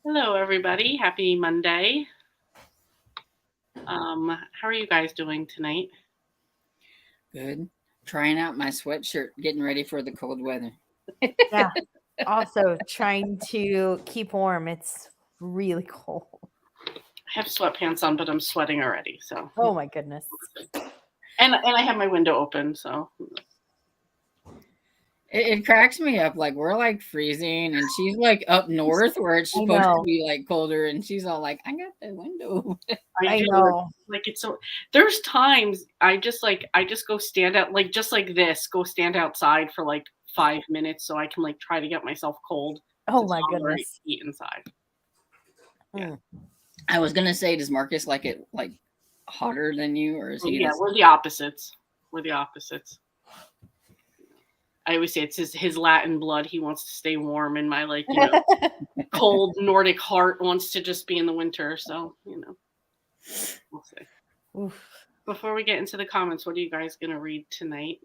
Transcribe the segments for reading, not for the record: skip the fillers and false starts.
Hello, everybody. Happy Monday. How are you guys doing tonight? Good. Trying out my sweatshirt, getting ready for the cold weather. Yeah. Also trying to keep warm. It's really cold. I have sweatpants on, but I'm sweating already. So, Oh my goodness. and I have my window open. So, It cracks me up. Like we're like freezing, and she's like up north where it's I supposed to know. be like colder, and she's all like, "I got the window." I I do know. like it's so. There's times I just go stand out like just like this. Go stand outside for like 5 minutes so I can like try to get myself cold Oh because my I'm already goodness. heat inside. Yeah. Mm. I was gonna say, does Marcus like it like hotter than you, or is Oh, he yeah, this? we're the opposites. We're the opposites. I always say it's his Latin blood. He wants to stay warm, and my cold Nordic heart wants to just be in the winter. So we'll see. Oof. Before we get into the comments, what are you guys gonna read tonight?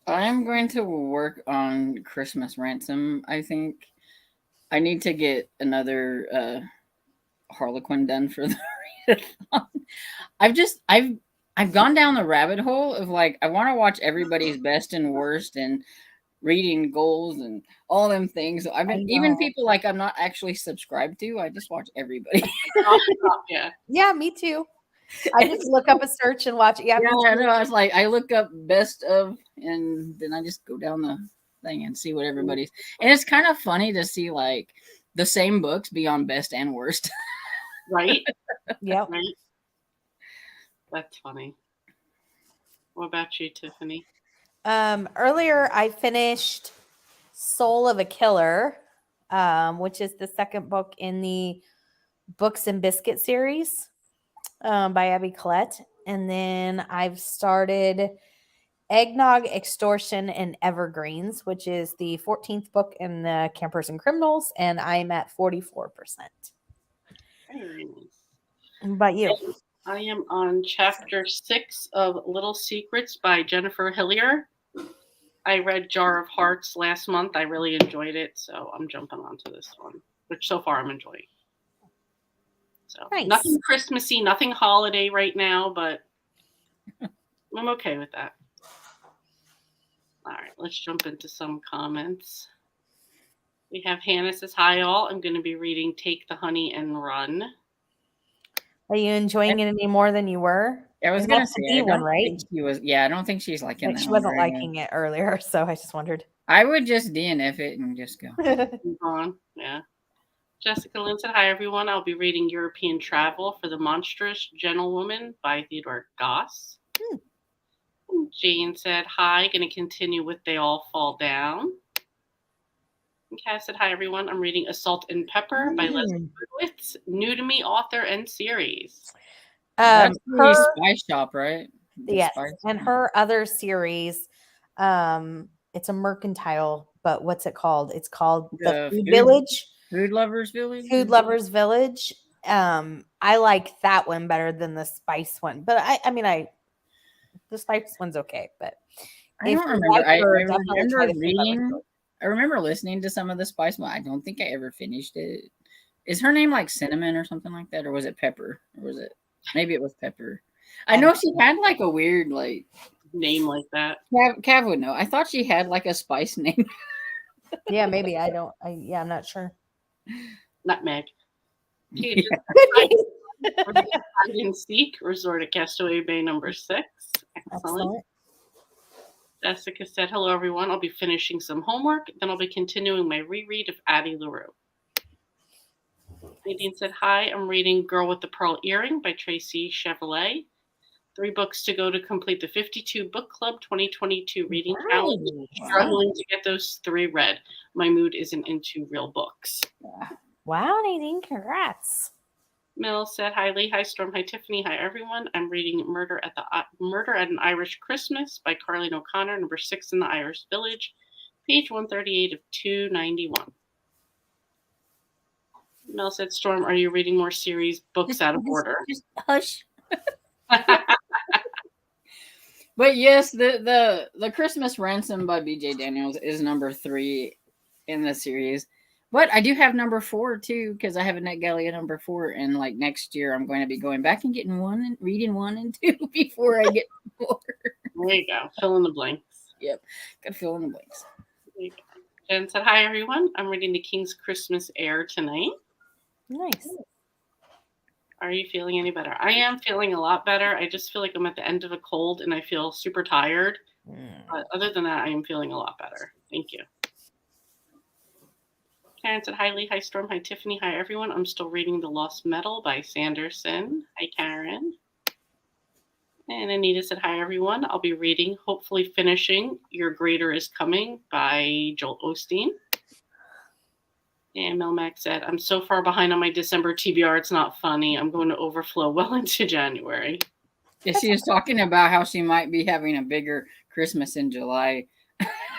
I'm going to work on Christmas Ransom. I think I need to get another Harlequin done for the readathon. I've gone down the rabbit hole of like I want to watch everybody's best and worst and reading goals and all them things. I've I been even know. people like I'm not actually subscribed to. I just watch everybody. Yeah, Yeah, me too. I just look up a search and watch. Yeah, Yeah, me I too. know. I was like, I look up best of, and then I just go down the thing and see what everybody's. And it's kind of funny to see like the same books be on best and worst. right, Yep. right. That's funny. What about you, Tiffany? Earlier I finished Soul of a Killer, which is the second book in the Books and Biscuit series, by Abby Collette. And then I've started Eggnog, Extortion, and Evergreens, which is the 14th book in the Campers and Criminals, and I'm at 44%. Very nice. But you? I am on chapter 6 of Little Secrets by Jennifer Hillier. I read Jar of Hearts last month. I really enjoyed it, so I'm jumping onto this one, which so far I'm enjoying. So Nice. nothing Christmassy, nothing holiday right now, but I'm okay with that. All right, let's jump into some comments. We have Hannah says, "Hi all. I'm going to be reading Take the Honey and Run." Are you enjoying it any more than you were? I was And gonna that's the say D I one, don't right? think she was. Yeah, I don't think she's liking Like that she one wasn't very much. liking it earlier, so I just wondered. I would just DNF it and just go. Move on. Yeah. Jessica Lynn said, "Hi everyone. I'll be reading European Travel for the Monstrous Gentlewoman by Theodore Goss." Hmm. Jane said, "Hi. Going to continue with They All Fall Down." And Cass said, "Hi everyone. I'm reading Assault and Pepper by Leslie Mm. Goodwitz, new to me author and series." That's the Her Spice Shop, right? The Yes, Spice. and her other series, it's a mercantile, but what's it called? It's called The The Food Village, Food Lovers Village. Food Lovers Village. I like that one better than the spice one, but I the spice one's okay, but I if don't you remember. like her, I definitely try remember the Food Lovers reading. Village. I remember listening to some of the Spice one. I don't think I ever finished it. Is her name like Cinnamon or something like that, or was it Pepper, or was it maybe it was Pepper? I I don't know she had like a weird like Name like that. Cav would know. I thought she had like a spice name. Yeah, maybe I don't. Yeah, I'm not sure. Nutmeg. Pages Yeah. Hide and Seek, Resort at Castaway Bay number 6. Excellent. Excellent. Jessica said, "Hello everyone. I'll be finishing some homework, then I'll be continuing my reread of Addie LaRue." Nadine said, "Hi, I'm reading Girl with the Pearl Earring by Tracy Chevrolet. 3 books to go to complete the 52 Book Club 2022 reading challenge. Wow. Struggling to get those 3 read. My mood isn't into real books." Wow, Nadine, congrats. Mill said, "Hi Lee, hi Storm, hi Tiffany, hi everyone. I'm reading Murder at an Irish Christmas by Carleen O'Connor, number 6 in the Irish Village, page 138 of 291." Mel said, "Storm, are you reading more series books out of order?" Just hush. But yes, the Christmas Ransom by B.J. Daniels is number 3 in the series. But I do have number 4 too, because I have a NetGalley at number 4, and like next year I'm going to be going back and getting 1 and reading 1 and 2 before I get 4. There you go. Fill in the blanks. Yep, gotta fill in the blanks. There you go. Jen said, "Hi everyone. I'm reading The King's Christmas Heir tonight. Nice. Are you feeling any better?" I am feeling a lot better. I just feel like I'm at the end of a cold and I feel super tired. But other than that, I am feeling a lot better. Thank you. Karen said, "Hi Lee, hi Storm, hi Tiffany, hi everyone. I'm still reading The Lost Metal by Sanderson. Hi Karen." And Anita said, "Hi everyone. I'll be reading, hopefully finishing Your Greater Is Coming by Joel Osteen." And Melmac said, "I'm so far behind on my December TBR, it's not funny. I'm going to overflow well into January." Yeah, she was talking about how she might be having a bigger Christmas in July.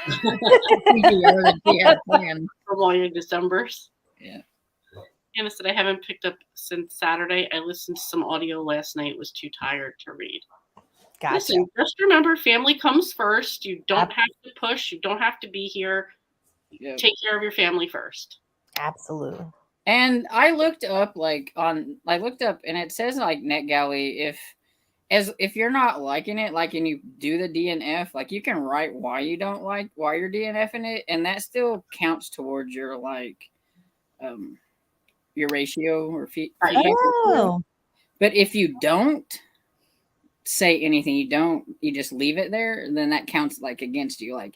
TBR than she had planned. From all your Decembers. Yeah. Anna said, "I haven't picked up since Saturday. I listened to some audio last night. Was too tired to read." Gotcha. Listen, just remember, family comes first. You don't have to push. You don't have to be here. Yep. Take care of your family first. Absolutely. And I looked up and it says like NetGalley, if you're not liking it, like, and you do the DNF, like you can write why you don't like why you're DNFing it, and that still counts towards your your ratio or feet. Oh. But if you don't say anything, you just leave it there, then that counts like against you. Like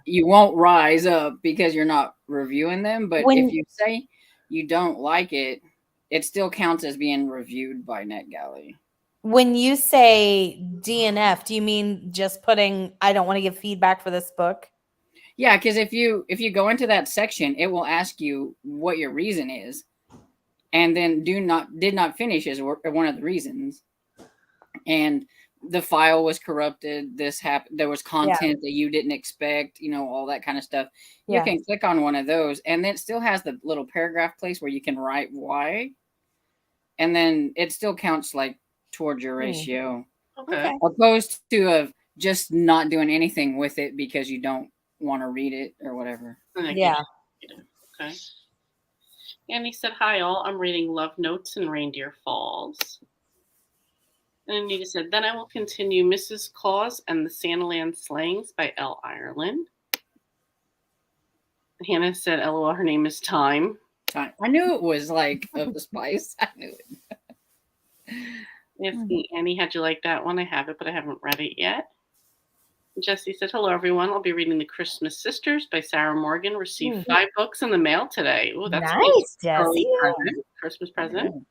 you won't rise up because you're not reviewing them. But if you say you don't like it, it still counts as being reviewed by NetGalley. When you say DNF, do you mean just putting I don't want to give feedback for this book? Yeah, because if you go into that section, it will ask you what your reason is, and then did not finish is one of the reasons. And the file was corrupted. This happened. There was content that you didn't expect. All that kind of stuff. You can click on one of those, and then it still has the little paragraph place where you can write why, and then it still counts like towards your ratio. Okay. Opposed to just not doing anything with it because you don't want to read it or whatever. Yeah. Okay. Annie said, "Hi all. I'm reading Love Notes in Reindeer Falls." And Anita said, "Then I will continue Mrs. Claus and the Santaland Slangs by L. Ireland." Hannah said, "LOL, her name is Time." Time. I knew it was like of the spice. I knew it. Yes, Annie, how'd you like that one? I have it, but I haven't read it yet. Jessie said, "Hello, everyone. I'll be reading The Christmas Sisters by Sarah Morgan. Received 5 books in the mail today." Oh, that's nice, Jessie. Christmas present. Yeah.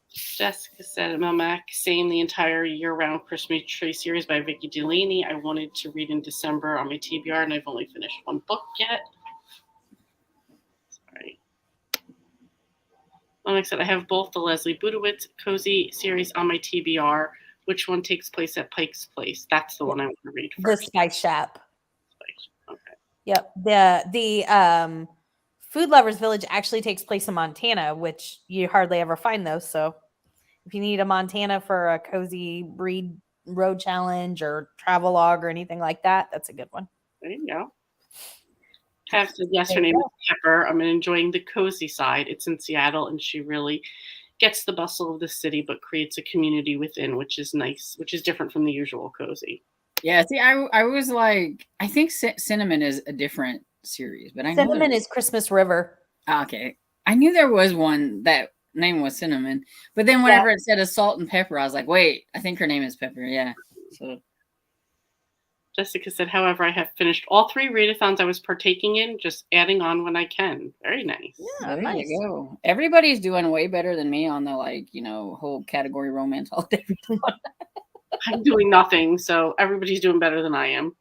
Jessica said, "Melmac, same the entire year-round Christmas tree series by Vicky Delaney. I wanted to read in December on my TBR, and I've only finished 1 book yet." Sorry. Melmac said, "I have both the Leslie Budowitz Cozy series on my TBR. Which one takes place at Pike's Place?" That's the one I want to read first. The Spice Shop. Okay. Yep. The Food Lovers Village actually takes place in Montana, which you hardly ever find those. So if you need a Montana for a cozy read road challenge or travel log or anything like that, that's a good one. There you go. Tav said, "Yes, her name is Pepper. I'm enjoying the cozy side. It's in Seattle, and she really gets the bustle of the city, but creates a community within, which is nice, which is different from the usual cozy." Yeah, see, I was like, I think Cinnamon is a different series, but Cinnamon is Christmas River. Okay. I knew there was one that name was Cinnamon, but then whenever it said a Salt and Pepper, I was like, wait, I think her name is Pepper. Yeah. So Jessica said, "However, I have finished all 3 readathons I was partaking in, just adding on when I can." Very nice. Yeah, there you go. Everybody's doing way better than me on the whole category romance holiday. I'm doing nothing, so everybody's doing better than I am.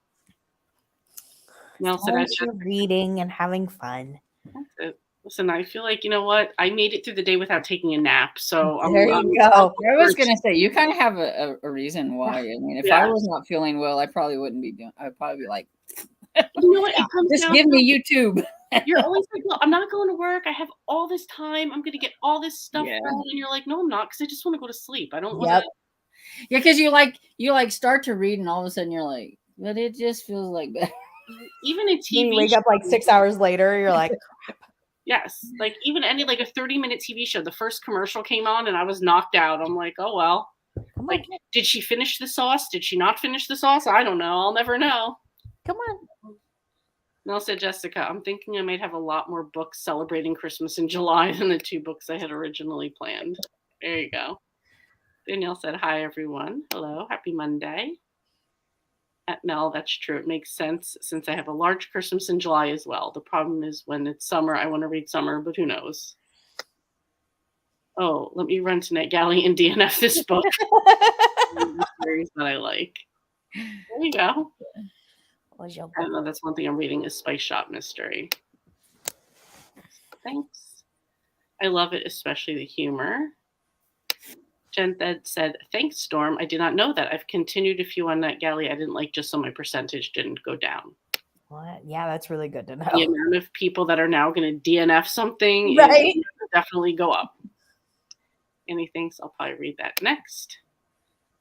Mel said, "You're reading and having fun." That's it. Listen, I feel like, you know what? I made it through the day without taking a nap. So there you go. I was going to say, you kind of have a reason why. I mean, if I was not feeling well, I probably wouldn't be doing, I'd probably be like, you know what? It comes just give me YouTube. You're always like, "Well, I'm not going to work. I have all this time. I'm going to get all this stuff done." And you're like, "No, I'm not, because I just want to go to sleep. I don't want to." Yeah, because you start to read, and all of a sudden you're like, but it just feels like that. Even a TV you wake up like 6 hours later, you're like, Yes, like even any like a 30-minute TV show, the first commercial came on and I was knocked out. I'm like, oh well. Come Like, on. did she finish the sauce? Did she not finish the sauce? I don't know. I'll never know. Come on. Nell said, Jessica, I'm thinking I might have a lot more books celebrating Christmas in July than the 2 books I had originally planned. There you go. Danielle said, hi, everyone. Hello. Happy Monday. At Nell, that's true. It makes sense since I have a large Christmas in July as well. The problem is when it's summer, I want to read summer, but who knows? Oh, let me run to NetGalley and DNF this book. The series that I like. There you go. Was your I don't know. That's one thing I'm reading is Spice Shop Mystery. Thanks. I love it, especially the humor. Jen said, thanks, Storm. I did not know that. I've continued a few on NetGalley I didn't like just so my percentage didn't go down. What? Yeah, that's really good to The know. amount of people that are now going to DNF something Right. is definitely go up. Anything, so I'll probably read that next.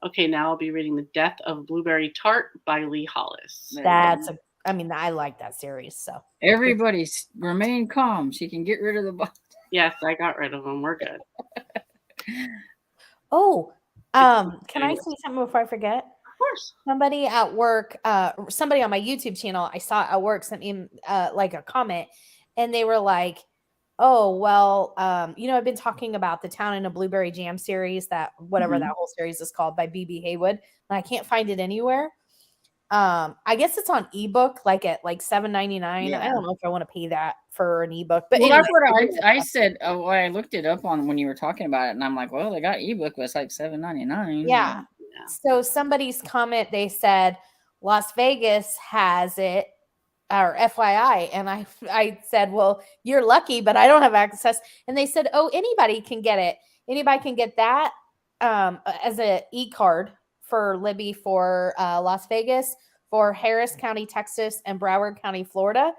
Okay, now I'll be reading The Death of Blueberry Tart by Lee Hollis. I like that series. So Everybody remain calm. She can get rid of the box. Yes, I got rid of them. We're good. Oh, can I say something before I forget? Of course. Somebody at work, somebody on my YouTube channel I saw at work sent me like a comment, and they were like, oh, well, I've been talking about the Town in a Blueberry Jam series, that whatever that whole series is called, by BB Haywood, and I can't find it anywhere. I guess it's on ebook, like at like $7.99. Yeah. I don't know if I want to pay that for an ebook, but Well, anyway, that's what I said. Oh, I looked it up on when you were talking about it, and I'm like, well, they got ebook, but it's like $7.99. yeah. Yeah. So somebody's comment, they said Las Vegas has it, or FYI, and I said, well, you're lucky, but I don't have access. And they said, oh, anybody can get it. Anybody can get that as a e-card for Libby for Las Vegas, for Harris County, Texas, and Broward County, Florida.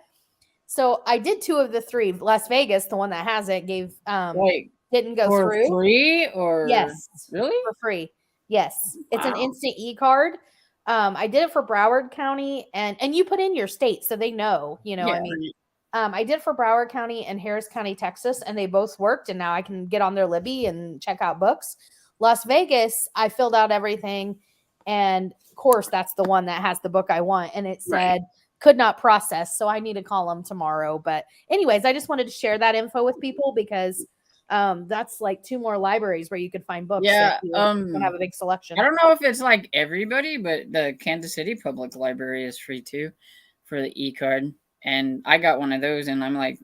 So I did 2 of the 3. Las Vegas, the one that has it, Like didn't go for through. free or Yes, really for free. Yes, it's an Wow. instant e-card. I did it for Broward County, and you put in your state so they know. Yeah. I mean, I did for Broward County and Harris County, Texas, and they both worked. And now I can get on their Libby and check out books. Las Vegas, I filled out everything, and of course, that's the one that has the book I want, and it said could not process, so I need to call them tomorrow. But anyways, I just wanted to share that info with people because that's like 2 more libraries where you could find books. Yeah, if you don't have a big selection. I don't know if it's like everybody, but the Kansas City Public Library is free too for the e-card. And I got one of those, and I'm like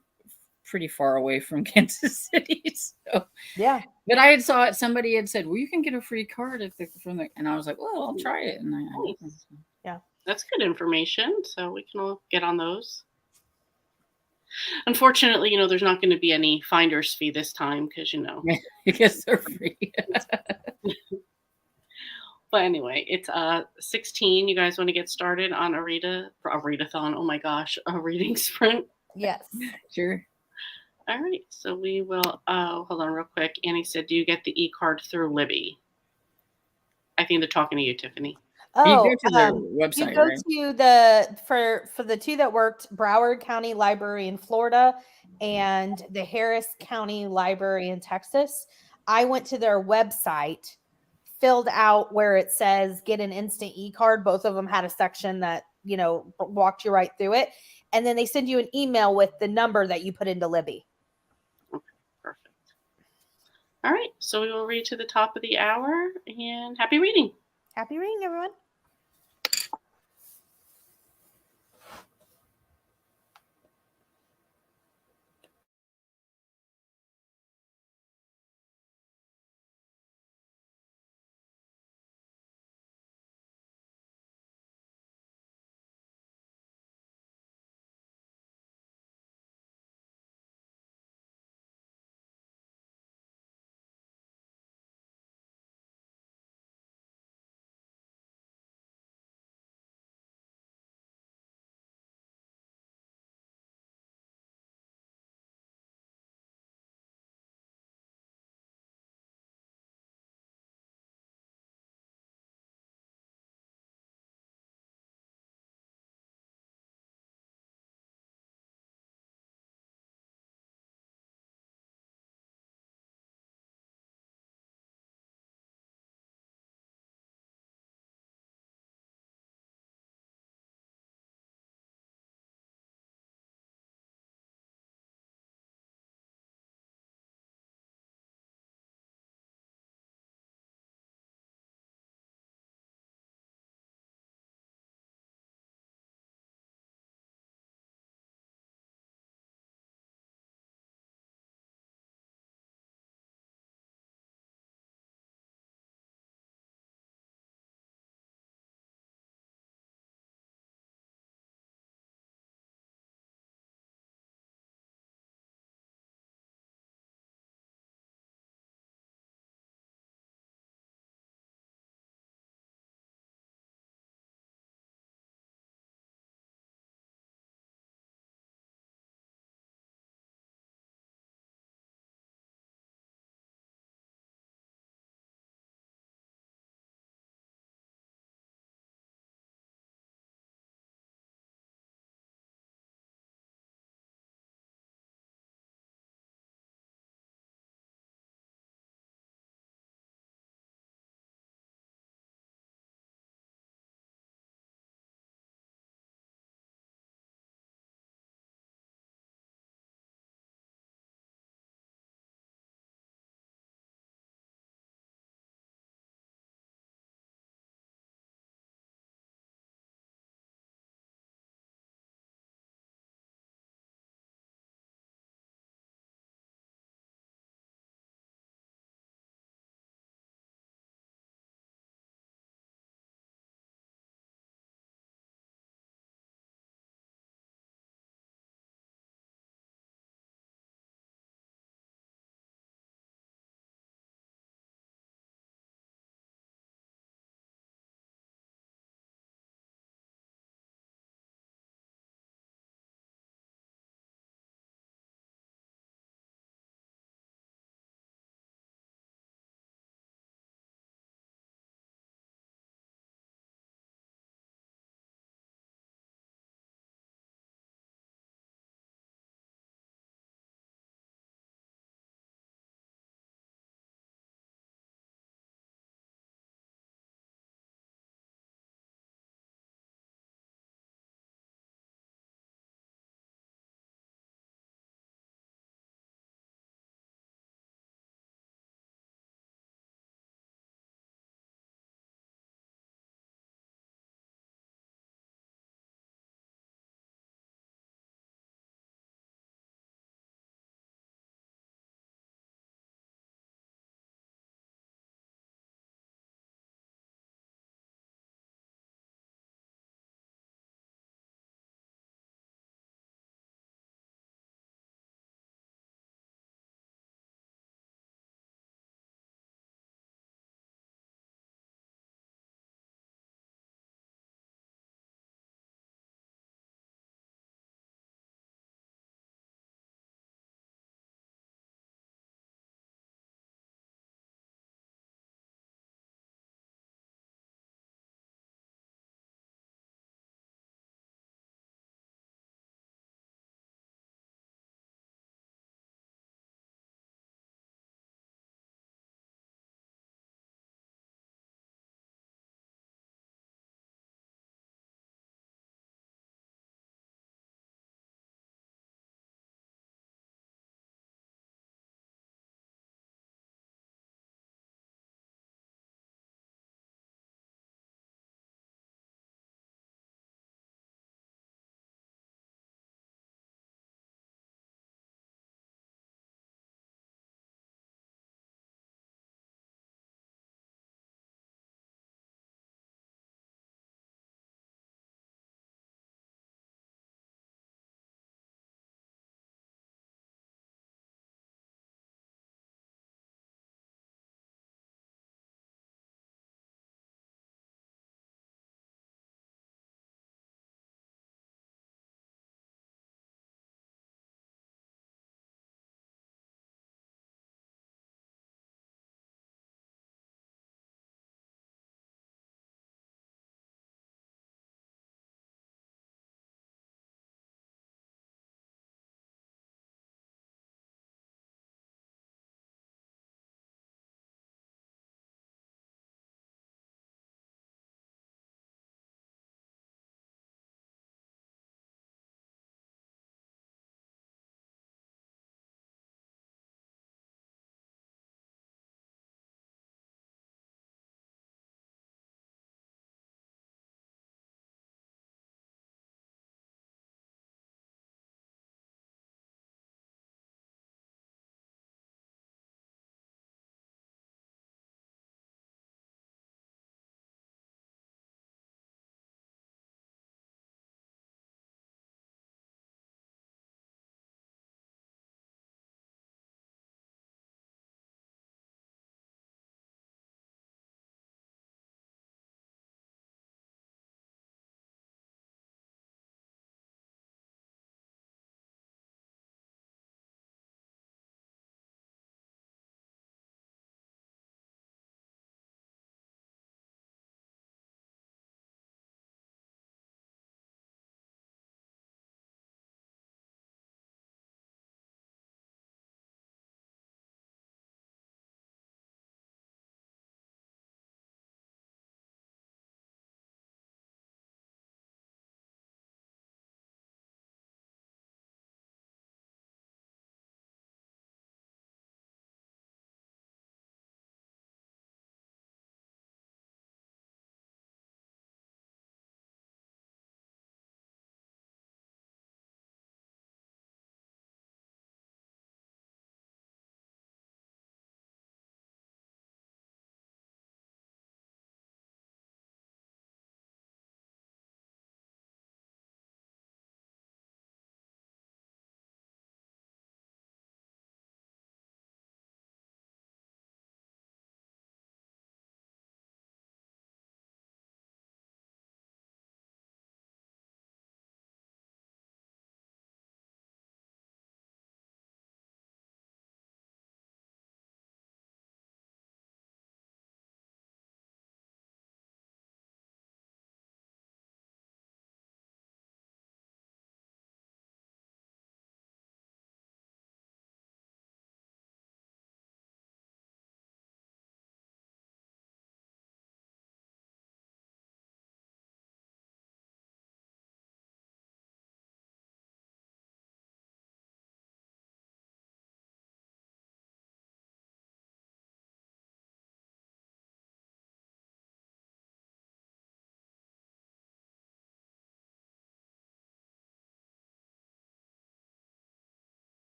pretty far away from Kansas City. So Yeah. But I had saw it. Somebody had said, "Well, you can get a free card and I was like, "Well, I'll try it." And I Nice. That's good information. So we can all get on those. Unfortunately, there's not going to be any finder's fee this time because, because they're free. But anyway, it's 16. You guys want to get started on a readathon? Oh my gosh, a reading sprint. Yes. Sure. All right, so we will. Hold on, real quick. Annie said, "Do you get the e-card through Libby?" I think they're talking to you, Tiffany. Oh, you go to their website, you go right? to the for the 2 that worked, Broward County Library in Florida and the Harris County Library in Texas. I went to their website, filled out where it says get an instant e-card. Both of them had a section that walked you right through it, and then they send you an email with the number that you put into Libby. Okay, perfect. All right, so we will read to the top of the hour, and happy reading. Happy reading, everyone.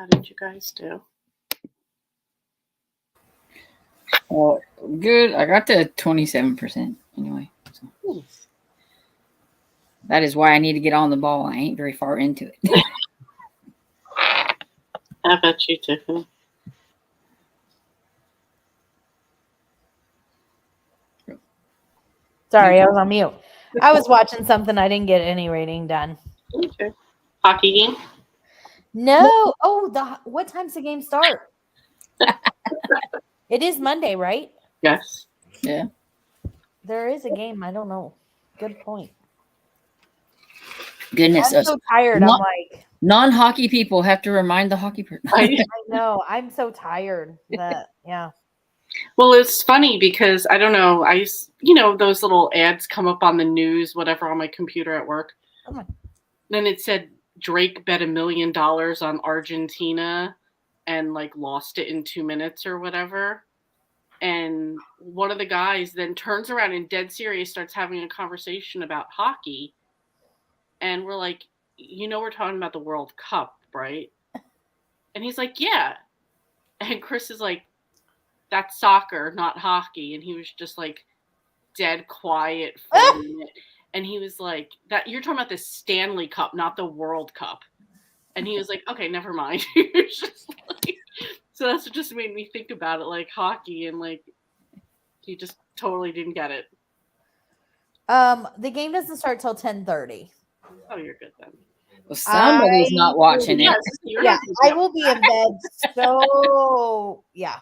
How did you guys do? Well, good. I got to 27% anyway. So Nice. that is why I need to get on the ball. I ain't very far into it. How about you, Tiffany? Sorry, I was on mute. I was watching something. I didn't get any rating done. Okay. Hockey game? No. Oh, what time's the game start? It is Monday, right? Yes. Yeah. There is a game. I don't know. Good point. Goodness. I'm so tired. I'm like, Non-hockey people have to remind the hockey person. I know. I'm so tired that, yeah. Well, it's funny because I don't know. Those little ads come up on the news, whatever, on my computer at work. Oh. Then it said Drake bet $1 million on Argentina and like lost it in 2 minutes or whatever. And one of the guys then turns around and dead serious starts having a conversation about hockey. And we're like, we're talking about the World Cup, right? And he's like, yeah. And Chris is like, that's soccer, not hockey. And he was just like dead quiet for a minute. And he was like, that you're talking about the Stanley Cup, not the World Cup. And he was like, okay, never mind. He was just like, so that's what just made me think about it, like hockey, and like he just totally didn't get it. The game doesn't start till 10:30. Oh, you're good then. Well, somebody's not watching it. Yeah, I will be in bed. So yeah.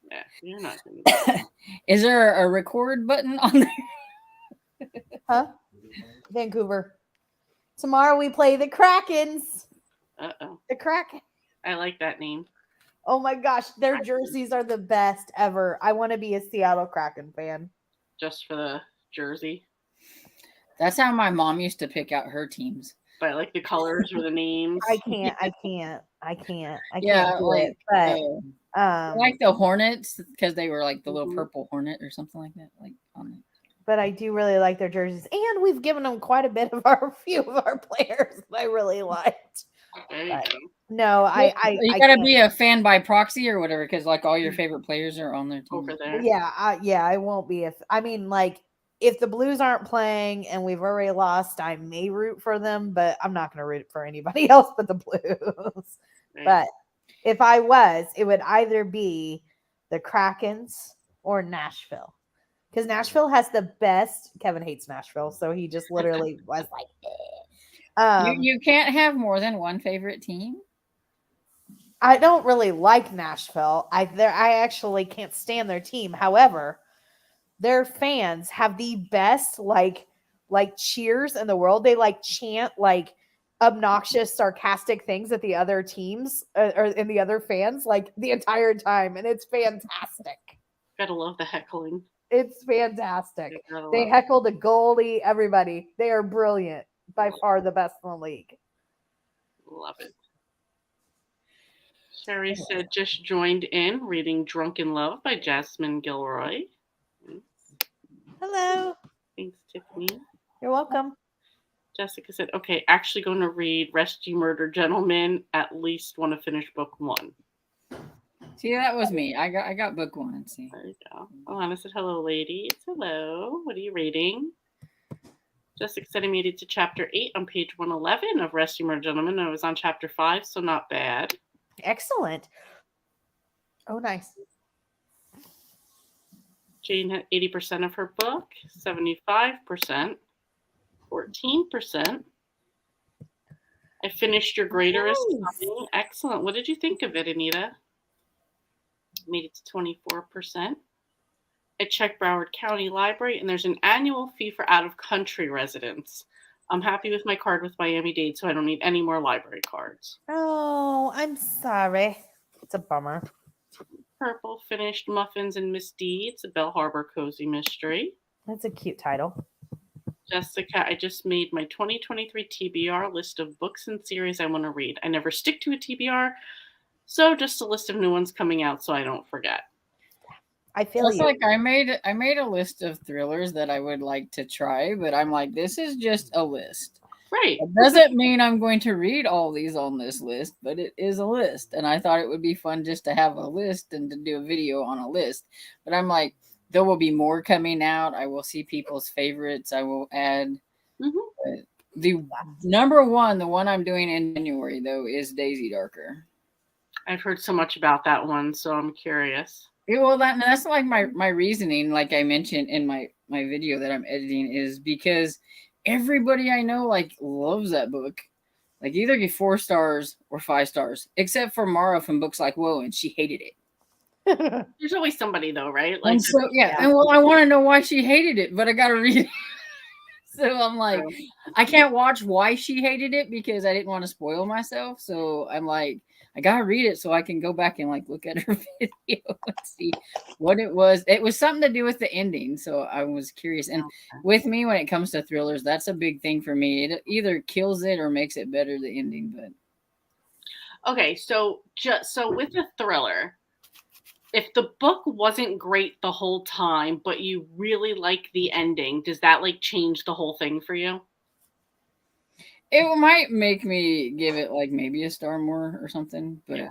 Yeah, you're not gonna. Is there a record button on there? Huh? Vancouver. Tomorrow we play the Krakens. Uh-oh. The Kraken. I like that name. Oh my gosh, their jerseys are the best ever. I want to be a Seattle Kraken fan. Just for the jersey. That's how my mom used to pick out her teams. By like the colors or the names. I can't Yeah, do like, it. But like the Hornets, because they were like the little purple hornet or something like that. Like on it. But I do really like their jerseys, and we've given them quite a bit of a few of our players that I really liked. There you But go. no, You gotta be a fan by proxy or whatever, because like all your favorite players are on their team. Over there. Yeah, I won't be. If the Blues aren't playing and we've already lost, I may root for them, but I'm not going to root for anybody else but the Blues. Right. But if I was, it would either be the Krakens or Nashville, because Nashville has the best. Kevin hates Nashville, so he just literally was like, you can't have more than one favorite team. I don't really like Nashville. I actually can't stand their team. However, their fans have the best like cheers in the world. They like chant like obnoxious, sarcastic things at the other teams or in the other fans like the entire time, and it's fantastic. Gotta love the heckling. It's fantastic. They heckle the goalie, everybody. They are brilliant. By far the best in the league. Love it. Sherry said just joined in reading Drunken Love by Jasmine Gilroy. Hello. Thanks, Tiffany. You're welcome. Jessica said, okay, actually going to read Rescue Murder Gentleman. At least want to finish book 1. See, that was me. I got book 1. See. There you go. Alana said, hello, ladies. Hello. What are you reading? Jessica said I made it to chapter 8 on page 111 of Rescue Murder Gentleman. I was on chapter 5, so not bad. Excellent. Oh, nice. Jane had 80% of her book, 75%, 14%. I finished Your Greater is Coming. Excellent. What did you think of it, Anita? Made it to 24%. I checked Broward County Library, and there's an annual fee for out-of-country residents. I'm happy with my card with Miami-Dade, so I don't need any more library cards. Oh, I'm sorry. It's a bummer. Purple finished Muffins and Misdeeds, a Bell Harbor cozy mystery. That's a cute title. Jessica, I just made my 2023 TBR list of books and series I want to read. I never stick to a TBR, so just a list of new ones coming out so I don't forget. I feel it's like I made a list of thrillers that I would like to try, but I'm like, this is just a list. Right. It doesn't mean I'm going to read all these on this list, but it is a list. And I thought it would be fun just to have a list and to do a video on a list. But I'm like, there will be more coming out. I will see people's favorites. I will add. Hmm. The number one, the one I'm doing in January, though, is Daisy Darker. I've heard so much about that one, so I'm curious. Yeah, well, that's like my reasoning, like I mentioned in my video that I'm editing, is because everybody I know like loves that book. Like either get 4 stars or 5 stars, except for Mara from Books Like Whoa, and she hated it. There's always somebody though, right? Like, And so and well, I want to know why she hated it, but I gotta read it. So I'm like, I can't watch why she hated it because I didn't want to spoil myself. So I'm like, I gotta read it so I can go back and like look at her video and see what it was. It was something to do with the ending, so I was curious. And with me, when it comes to thrillers, that's a big thing for me. It either kills it or makes it better, the ending. But okay, so with a thriller, if the book wasn't great the whole time, but you really like the ending, does that like change the whole thing for you? it might make me give it like maybe a star more or something. But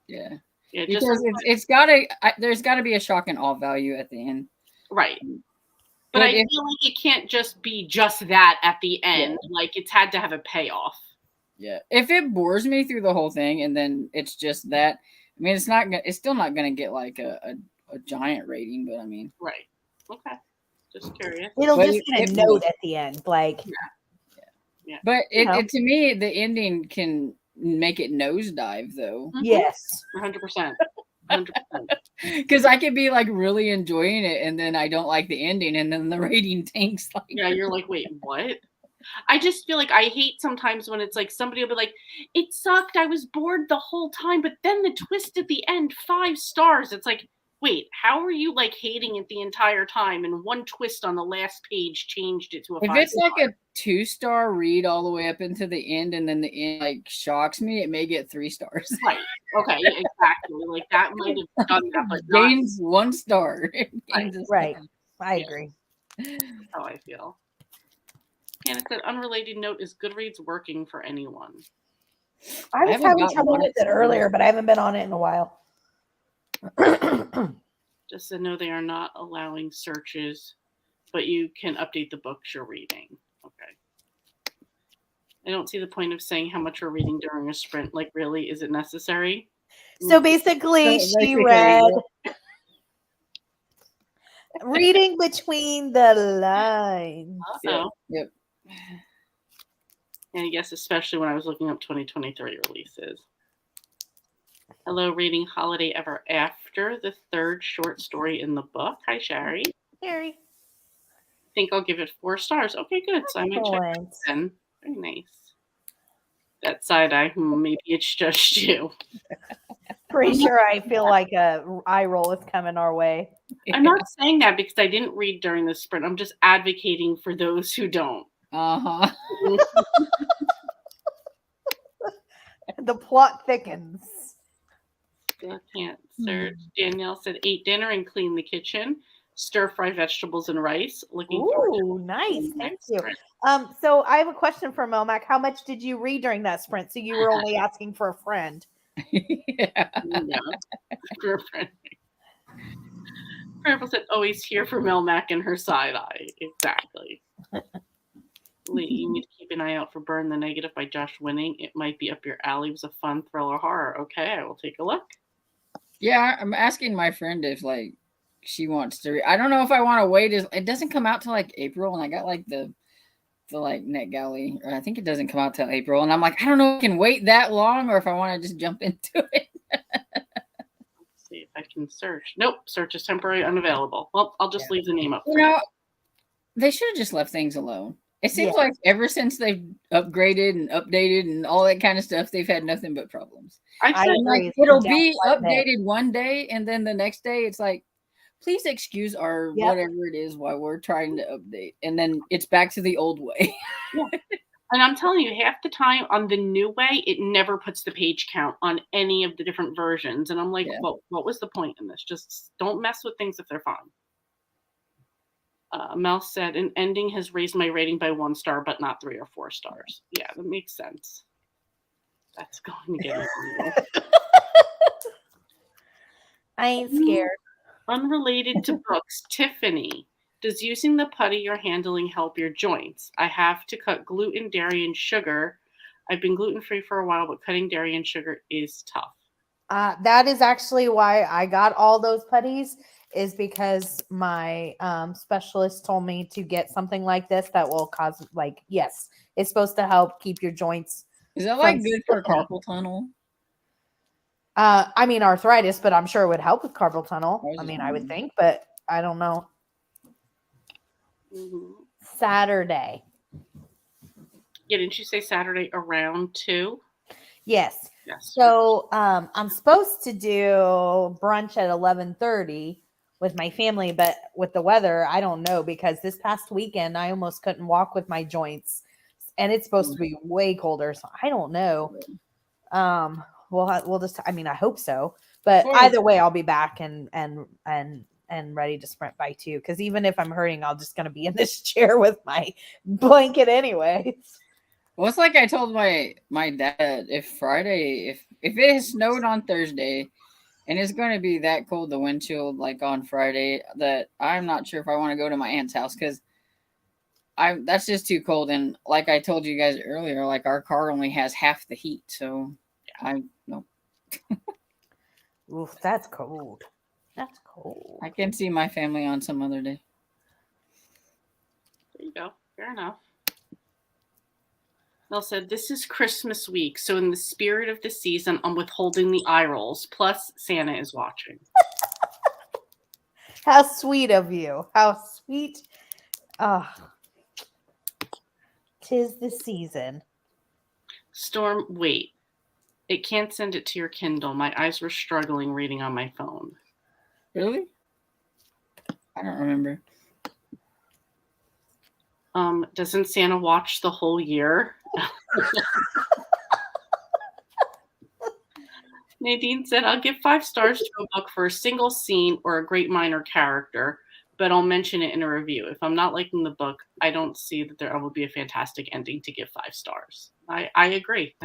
yeah. Because it's gotta, there's gotta be a shock and awe value at the end. Right. But I feel like it can't just be just that at the end. Yeah. Like it's had to have a payoff. Yeah. If it bores me through the whole thing and then it's just that, I mean, it's still not gonna get like a giant rating, but I mean. Right. Okay. Just curious. It'll just get a note at the end, like. Yeah. But it to me, the ending can make it nosedive, though. Yes. 100%. 100%. Because I could be like really enjoying it, and then I don't like the ending, and then the rating tanks. Like, yeah, you're like, wait, what? I just feel like I hate sometimes when it's like somebody will be like, it sucked, I was bored the whole time, but then the twist at the end, 5 stars. It's like, wait, how are you like hating it the entire time? And one twist on the last page changed it to a 5 If it's like a 2-star read all the way up into the end, and then the end like shocks me, it may get 3 stars. Right. Okay. Exactly. Like that might have done that, but gains 1 star. Right. I agree. That's how I feel. And it's an unrelated note: is Goodreads working for anyone? I was having trouble with it earlier, but I haven't been on it in a while. Just to know they are not allowing searches, but you can update the books you're reading. Okay. I don't see the point of saying how much we're reading during a sprint. Like, really, is it necessary? So basically, she read reading between the lines. Yep. And I guess especially when I was looking up 2023 releases. Hello, reading Holiday Ever After, the 3rd short story in the book. Hi, Sherry. Sherry. I think I'll give it 4 stars. Okay, good. So I'm going to check it then. Very nice. That side eye, maybe it's just you. Pretty sure I feel like a eye roll is coming our way. I'm not saying that because I didn't read during the sprint. I'm just advocating for those who don't. Uh-huh. The plot thickens. I can't search. Danielle said, ate dinner and cleaned the kitchen. Stir fry vegetables and rice. Ooh, nice. Thank you. So I have a question for Melmac. How much did you read during that sprint? So you were only asking for a friend. Yeah. For a friend. Purple said, always here for Melmac and her side eye. Exactly. Lee, you need to keep an eye out for Burn the Negative by Josh Winning. It might be up your alley. It was a fun thriller horror. Okay, I will take a look. Yeah, I'm asking my friend if like she wants to read. I don't know if I want to wait. It doesn't come out till like April, and I got like the like NetGalley. Or I think it doesn't come out till April, and I'm like, I don't know if I can wait that long or if I want to just jump into it. Let's see if I can search. Nope, search is temporary unavailable. Well, I'll just leave the name up. You know, they should have just left things alone. It seems like ever since they've upgraded and updated and all that kind of stuff, they've had nothing but problems. I like, it'll be updated one day, and then the next day it's like, please excuse our whatever it is while we're trying to update, and then it's back to the old way. And I'm telling you, half the time on the new way, it never puts the page count on any of the different versions, and I'm like, well, what was the point in this? Just don't mess with things if they're fine. Mel said, an ending has raised my rating by 1 star, but not 3 or 4 stars. Yeah, that makes sense. That's going to get me. I ain't scared. Unrelated to books, Tiffany, does using the putty you're handling help your joints? I have to cut gluten, dairy, and sugar. I've been gluten-free for a while, but cutting dairy and sugar is tough. That is actually why I got all those putties, is because my specialist told me to get something like this that will cause, like, yes, it's supposed to help keep your joints. Is that like From good for slipping. carpal tunnel? I mean arthritis, but I'm sure it would help with carpal tunnel. I was I just mean, I would wondering. think, but I don't know. Saturday. Yeah, didn't you say Saturday around 2? Yes. Yes. So I'm supposed to do brunch at 11:30 with my family, but with the weather, I don't know, because this past weekend I almost couldn't walk with my joints, and it's supposed to be way colder, so I don't know. We'll just, I mean, I hope so, but Sure. either way, I'll be back and ready to sprint by 2. Because even if I'm hurting, I'm just gonna be in this chair with my blanket anyway. Well, it's like I told my dad, if it has snowed on Thursday and it's going to be that cold, the wind chill, like on Friday, that I'm not sure if I want to go to my aunt's house, because that's just too cold. And like I told you guys earlier, like our car only has half the heat, so no. Oof, that's cold. That's cold. I can see my family on some other day. There you go. Fair enough. Mel said, this is Christmas week, so in the spirit of the season, I'm withholding the eye rolls. Plus, Santa is watching. How sweet of you. How sweet. Tis the season. Storm, wait. It can't send it to your Kindle. My eyes were struggling reading on my phone. Really? I don't remember. Doesn't Santa watch the whole year? Nadine said, I'll give 5 stars to a book for a single scene or a great minor character, but I'll mention it in a review. If I'm not liking the book, I don't see that there will be a fantastic ending to give 5 stars. I agree.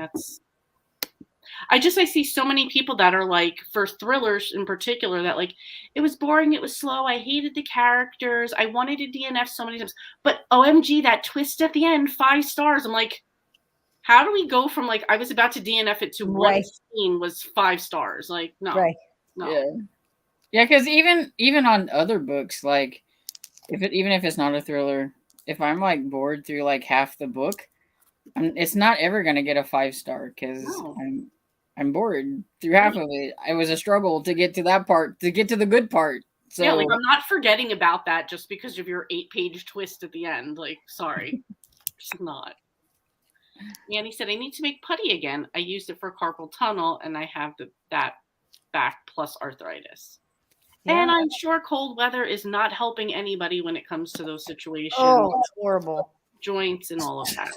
I see so many people that are like, for thrillers in particular, that like, it was boring, it was slow, I hated the characters, I wanted to DNF so many times, but OMG, that twist at the end, 5 stars. I'm like, how do we go from like, I was about to DNF it to one scene was 5 stars? Like, no. Right. No. Yeah, because even on other books, like even if it's not a thriller, if I'm like bored through like half the book, it's not ever gonna get a 5 star, because I'm bored through half of it. It was a struggle to get to that part, to get to the good part. So yeah, like I'm not forgetting about that just because of your 8-page twist at the end. Like, sorry, it's not. Annie said, I need to make putty again. I used it for carpal tunnel, and I have that back plus arthritis. Yeah. And I'm sure cold weather is not helping anybody when it comes to those situations. Oh, it's horrible. Joints and all of that.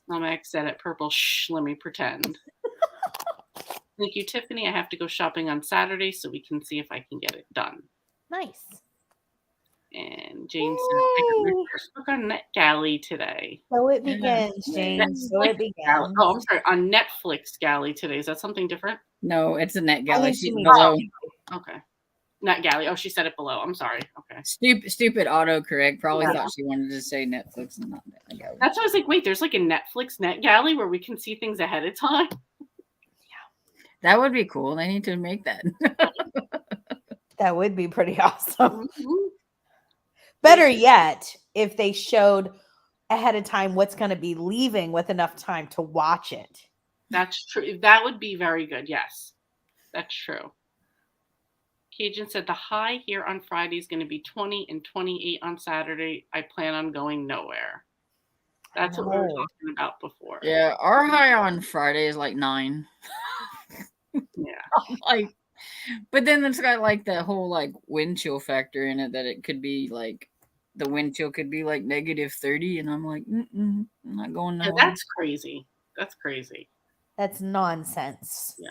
Max said it purple. Shh, let me pretend. Thank you, Tiffany. I have to go shopping on Saturday so we can see if I can get it done. Nice. And James said, I got my first book on NetGalley today. So it begins, James. So it begins. Oh, I'm sorry. On Netflix Galley today. Is that something different? No, it's a NetGalley. Below. Okay. NetGalley. Oh, she said it below. I'm sorry. Okay. Stupid autocorrect. Probably thought she wanted to say Netflix and not NetGalley. That's why I was like, wait, there's like a Netflix NetGalley where we can see things ahead of time. That would be cool. They need to make that. That would be pretty awesome. Mm-hmm. Better yet, if they showed ahead of time what's going to be leaving with enough time to watch it. That's true. That would be very good. Yes, that's true. Cajun said the high here on Friday is going to be 20 and 28 on Saturday. I plan on going nowhere. That's what we were talking about before. Yeah, our high on Friday is like 9. Yeah. Like, but then it's got like the whole like wind chill factor in it, that it could be like the wind chill could be like -30, and I'm like, I'm not going nowhere. Yeah, that's crazy. That's crazy. That's nonsense. Yeah.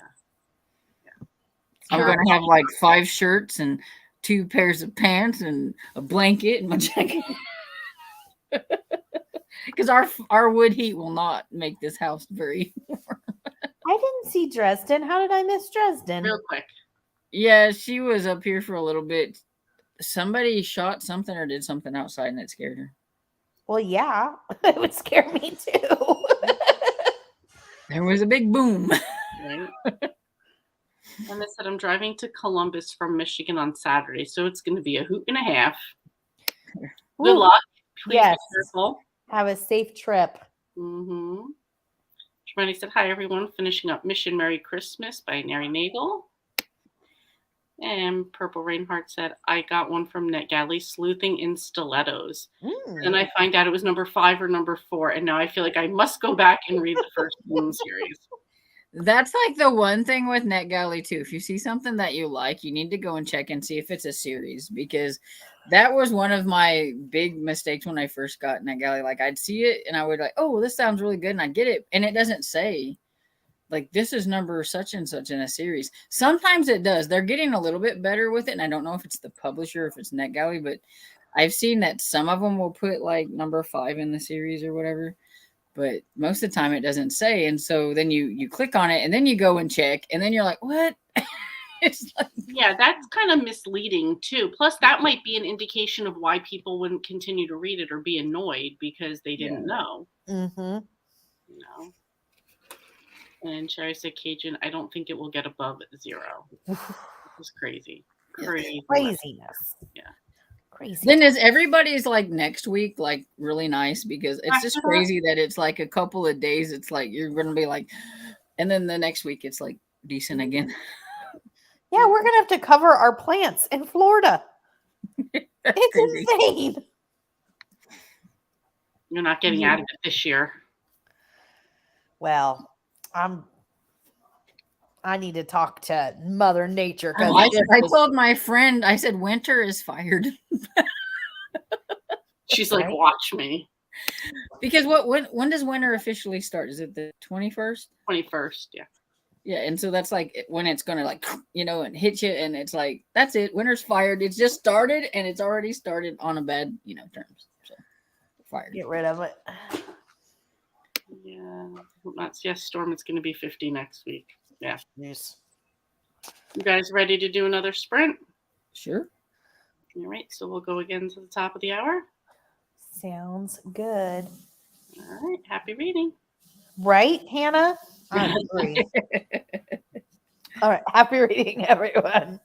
I'm gonna have like 5 shirts and 2 pairs of pants and a blanket and my jacket. Because our wood heat will not make this house very. I didn't see Dresden. How did I miss Dresden? Real quick. Yeah, she was up here for a little bit. Somebody shot something or did something outside and it scared her. Well, yeah, it would scare me too. There was a big boom. Right. And I said I'm driving to Columbus from Michigan on Saturday, so it's going to be a hoot and a half. Good Ooh, luck. Please yes. be careful. Have a safe trip. Mm-hmm. Shmani said, hi, everyone. Finishing up Mission Merry Christmas by Neri Nagel. And Purple Rainheart said, I got one from NetGalley, Sleuthing in Stilettos. And I find out it was number 5 or number 4. And now I feel like I must go back and read the first one series. That's like the one thing with NetGalley too. If you see something that you like, you need to go and check and see if it's a series, because that was one of my big mistakes when I first got NetGalley. Like I'd see it and I would like, oh, this sounds really good, and I get it, and it doesn't say like this is number such and such in a series. Sometimes it does. They're getting a little bit better with it, and I don't know if it's the publisher, if it's NetGalley, but I've seen that some of them will put like number 5 in the series or whatever. But most of the time it doesn't say. And so then you click on it and then you go and check and then you're like, what? It's like, yeah, that's kind of misleading too. Plus, that might be an indication of why people wouldn't continue to read it or be annoyed because they didn't know. Mm-hmm. You know. And Sherry said, Cajun, I don't think it will get above 0. This is crazy. Crazy. Craziness. Yeah. Crazy. then is everybody's like next week like really nice, because it's just crazy that it's like a couple of days. It's like you're going to be like, and then the next week it's like decent again. Yeah, we're gonna have to cover our plants in Florida. That's It's crazy. insane. You're not getting out of it this year. Well, I need to talk to Mother Nature because I told my friend, I said, winter is fired. She's like, Right. watch me. Because when does winter officially start? Is it the 21st? 21st, yeah. Yeah, and so that's like when it's gonna like, you know, and hit you, and it's like that's it. Winter's fired. It's just started, and it's already started on a bad, you know, terms. So fired. get rid of it. Yeah. Hope not see a storm. It's going to be 50 next week. Yeah. Yes. You guys ready to do another sprint? Sure. All right. So we'll go again to the top of the hour. Sounds good. All right. Happy reading. Right, Hannah? I agree. All right. Happy reading, everyone.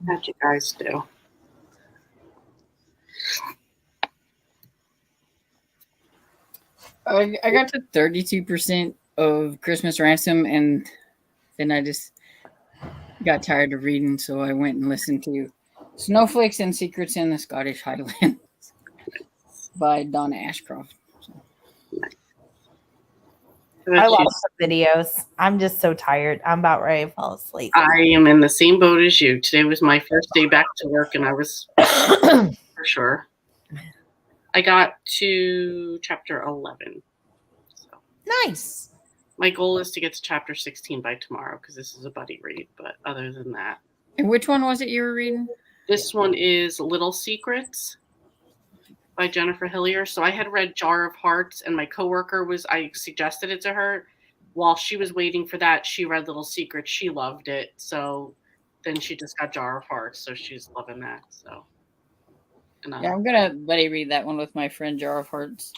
How'd you guys do? I got to 32% of Christmas Ransom, and then I just got tired of reading, so I went and listened to Snowflakes and Secrets in the Scottish Highlands by Donna Ashcroft. I watched some videos. I'm just so tired. I'm about ready to fall asleep. I am in the same boat as you. Today was my first day back to work, and I was for sure. I got to chapter 11. So Nice. my goal is to get to chapter 16 by tomorrow because this is a buddy read. But other than that, And which one was it you were reading? this one is Little Secrets by Jennifer Hillier. So I had read Jar of Hearts, and my coworker I suggested it to her. While she was waiting for that, she read Little Secrets. She loved it. So then she just got Jar of Hearts. So she's loving that. So. Yeah, I'm gonna buddy read that one with my friend Jar of Hearts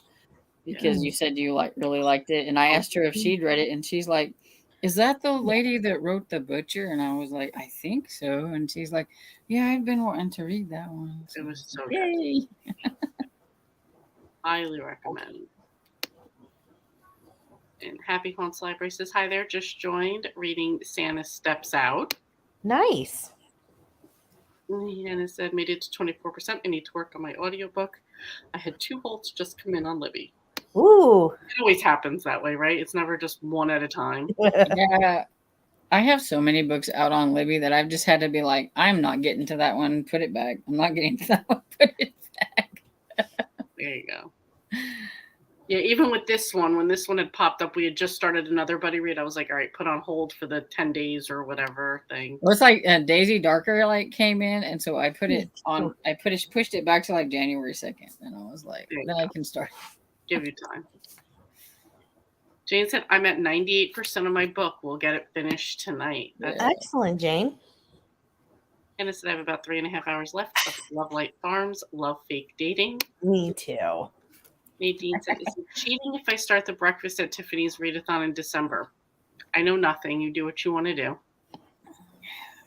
because you said you really liked it, and I asked her if she'd read it, and she's like, "Is that the lady that wrote The Butcher?" And I was like, "I think so." And she's like, "Yeah, I've been wanting to read that one." It was so Yay! good. Highly recommend. And Happy Haunts Library says, hi there, just joined reading Santa Steps Out. Nice. Hannah said, made it to 24%. I need to work on my audiobook. I had 2 holds just come in on Libby. Ooh. It always happens that way, right? It's never just one at a time. Yeah, I have so many books out on Libby that I've just had to be like, I'm not getting to that one. Put it back. I'm not getting to that one. Put it back. There you go. Yeah, even with this one, when this one had popped up, we had just started another buddy read. I was like, all right, put on hold for the 10 days or whatever thing. Well, it's like Daisy Darker came in, and so I put it on. I pushed it back to like January 2nd, and I was like, then I can start. Give you time. Jane said, I'm at 98% of my book. We'll get it finished tonight. That's excellent, Jane. Anna said, I have about 3.5 hours left of Love Light Farms. Love fake dating. Me too. Nadine said, is it cheating if I start the breakfast at Tiffany's readathon in December? I know nothing. You do what you want to do.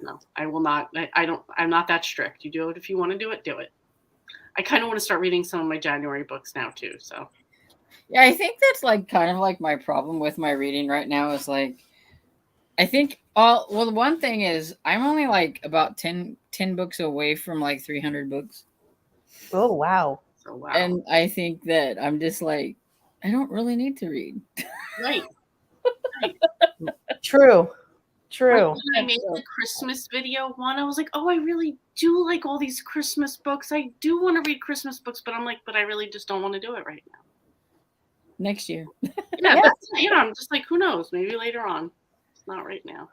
No, I will not. I'm not that strict. You do it if you want to do it, do it. I kind of want to start reading some of my January books now too. So yeah, I think that's like kind of like my problem with my reading right now is like, I think the one thing is I'm only like about 10 books away from like 300 books. Oh, wow. So wow. And I think that I'm just like, I don't really need to read. Right. True. When I made the Christmas video one, I was like, oh, I really do like all these Christmas books. I do want to read Christmas books, but I'm like, but I really just don't want to do it right now. Next year. Yeah. I'm just like, who knows? Maybe later on. It's not right now.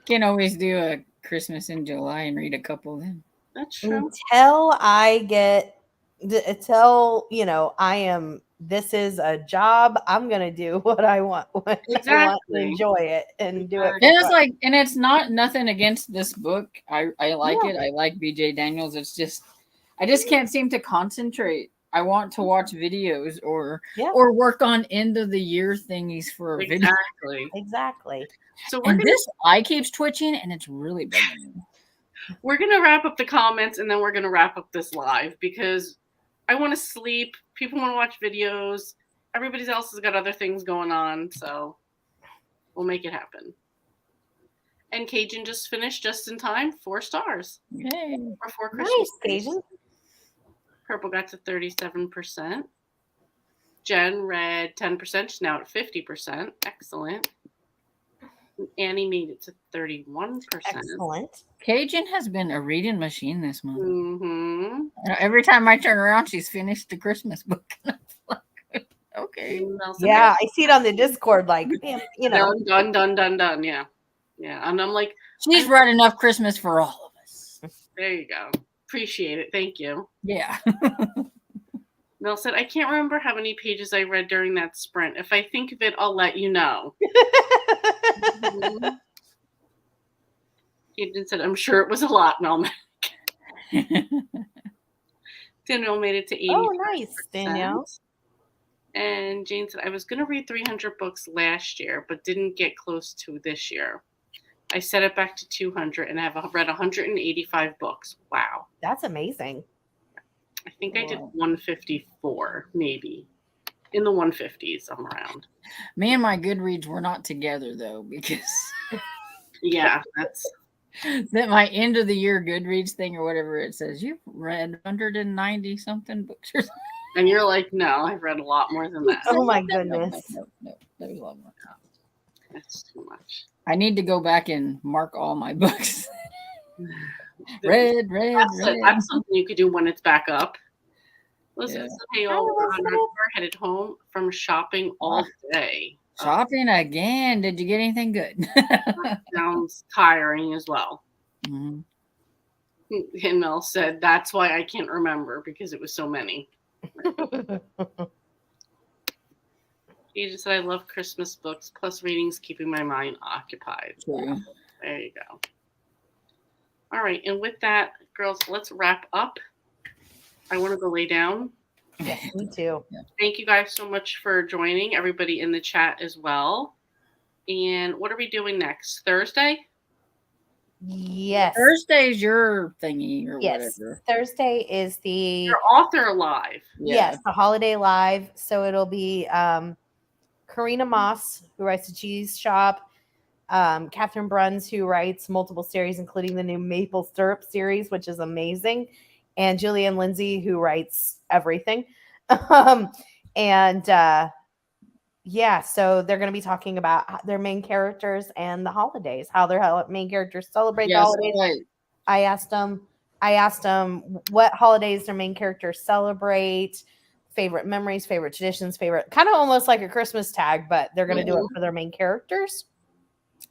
Can always do a Christmas in July and read a couple then. That's true. This is a job. I'm going to do what I want. Exactly. I want to enjoy it and do it. And it's like, and it's not nothing against this book. I like it. I like BJ Daniels. It's just, I just can't seem to concentrate. I want to watch videos or work on end of the year thingies for a video. Exactly. So this eye keeps twitching and it's really bugging me. We're going to wrap up the comments and then we're going to wrap up this live because I want to sleep. People want to watch videos. Everybody else has got other things going on. So we'll make it happen. And Cajun just finished just in time. 4 stars. Yay. Before Christmas. Nice, Cajun. Purple got to 37%. Jen read 10%. She's now at 50%. Excellent. Annie made it to 31%. Excellent. Cajun has been a reading machine this month. Mm-hmm. Every time I turn around, she's finished the Christmas book. Okay. Yeah, I see it on the Discord. Like, done. Yeah. And I'm like, she's read enough Christmas for all of us. There you go. Appreciate it. Thank you. Yeah. Mel said, I can't remember how many pages I read during that sprint. If I think of it, I'll let you know. Cajun said, I'm sure it was a lot, Mel. Danielle made it to 80%. Oh, nice, Danielle. And Jane said, I was going to read 300 books last year, but didn't get close to this year. I set it back to 200 and I have read 185 books. Wow. That's amazing. I think I did Wow. 154, maybe. In the 150s, I'm around. Me and my Goodreads were not together though, because Yeah, that's that my end of the year Goodreads thing or whatever it says, you've read 190 something books or something. and you're like, no, I've read a lot more than that. Oh my No, goodness. no, there's a lot more. That's too much. I need to go back and mark all my books. That's, Red. that's something you could do when it's back up. Listen, Yeah. hey, Hi, Elizabeth. we're headed home from shopping all day. Shopping again. Did you get anything good? Sounds tiring as well. Mhm. And Mel said, that's why I can't remember because it was so many. He just said, I love Christmas books, plus readings keeping my mind occupied. True. There you go. All right. And with that, girls, let's wrap up. I want to go lay down. Me too. Thank you guys so much for joining, everybody in the chat as well. And what are we doing next? Thursday? Yes. Thursday's your thingy or Yes. whatever. Thursday is the Your author live. yes, the holiday live. So it'll be Karina Moss, who writes the Cheese Shop, Catherine Bruns, who writes multiple series, including the new Maple Syrup series, which is amazing, and Julianne Lindsay, who writes everything. Yeah, so they're going to be talking about their main characters and the holidays, how their main characters celebrate the Yes, holidays. right. I asked them what holidays their main characters celebrate, favorite memories, favorite traditions, favorite, kind of almost like a Christmas tag, but they're going to do it for their main characters.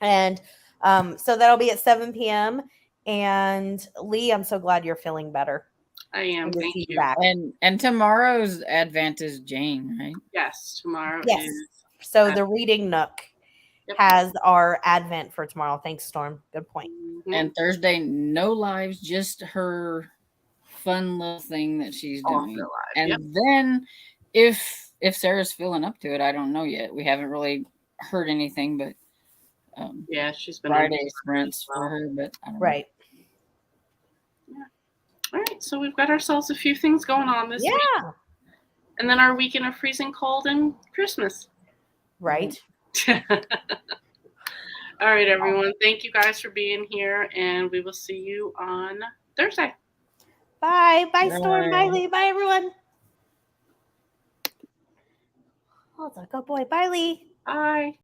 And so that'll be at 7 p.m. And Lee, I'm so glad you're feeling better. I am. Good to Thank see you. back. And tomorrow's Advent is Jane, right? Yes, tomorrow Yes. is. So the Reading Nook Yep. has our Advent for tomorrow. Thanks, Storm. Good point. Mhm. And Thursday, no lives, just her fun little thing that she's Author doing. live. And Yep. then if Sarah's feeling up to it, I don't know yet. We haven't really heard anything, but Yeah, she's been Friday sprints for her, but I don't know. Right. All right, so we've got ourselves a few things going on this week. Yeah. And then our weekend of freezing cold and Christmas. Right. All right, everyone. Thank you guys for being here, and we will see you on Thursday. Bye. Bye, Storm. Bye, Bye. Lee. Bye, everyone. Oh, it's a good boy. Bye, Lee. Bye.